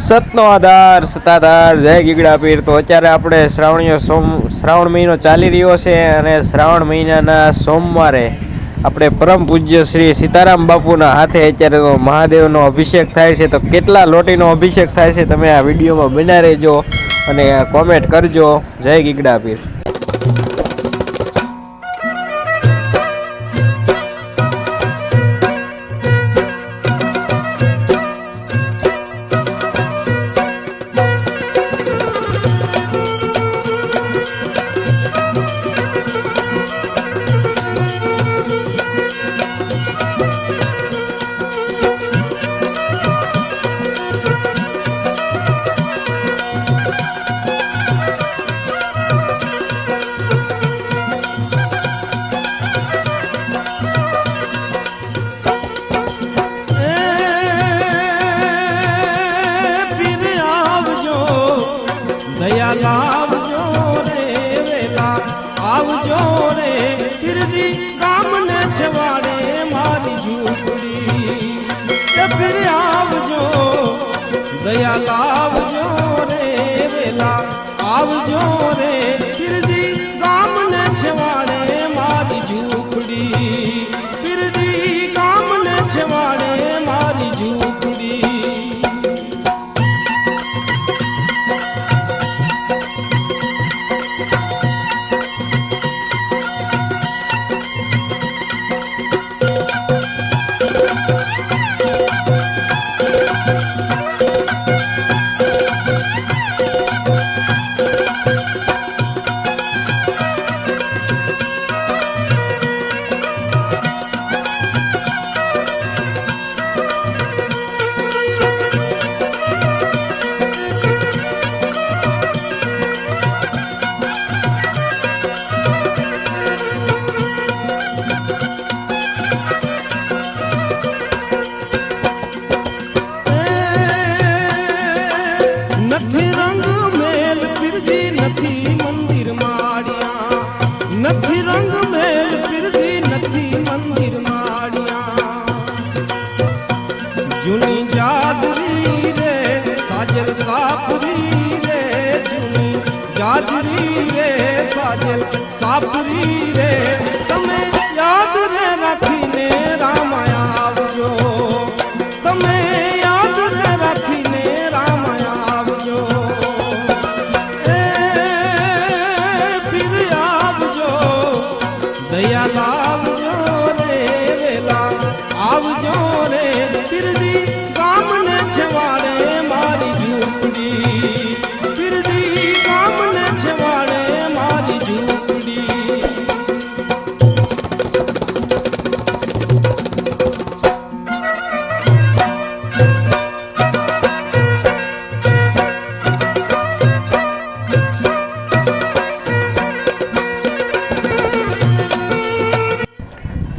સતનો આધાર સત્તાધાર જય ગીગડા પીર। તો અત્યારે આપણે શ્રાવણ મહિનો ચાલી રહ્યો છે અને શ્રાવણ મહિનાના સોમવારે આપણે પરમ પૂજ્ય શ્રી સીતારામ બાપુના હાથે અત્યારે તો મહાદેવનો અભિષેક થાય છે। તો કેટલા લોટીનો અભિષેક થાય છે તમે આ વિડીયોમાં બના રહેજો અને કોમેન્ટ કરજો। જય ગીગડા પીર।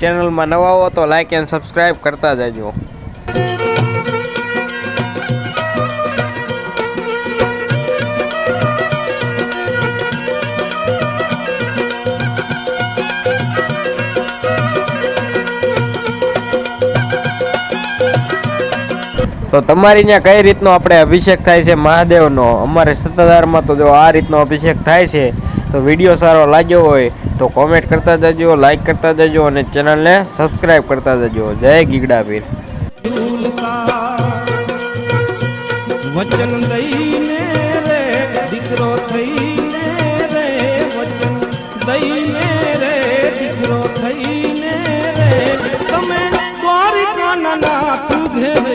ચેનલમાં નવા હો તો લાઈક એન્ડ સબસ્ક્રાઈબ કરતા જજો। તો તમારી ત્યાં કઈ રીતનો આપણે અભિષેક થાય છે મહાદેવનો? અમારે સત્તાધારમાં તો જો આ રીતનો અભિષેક થાય છે। તો વિડીયો સારો લાગ્યો હોય તો કોમેન્ટ કરતા જજો, લાઈક કરતા જજો અને ચેનલને સબસ્ક્રાઈબ કરતા જજો। જય ગીગડા પીર। વચન દઈને રે દીકરો થઈને રે, વચન દઈને રે દીકરો થઈને રે, તમે દ્વારિકાના નાથ ઘેર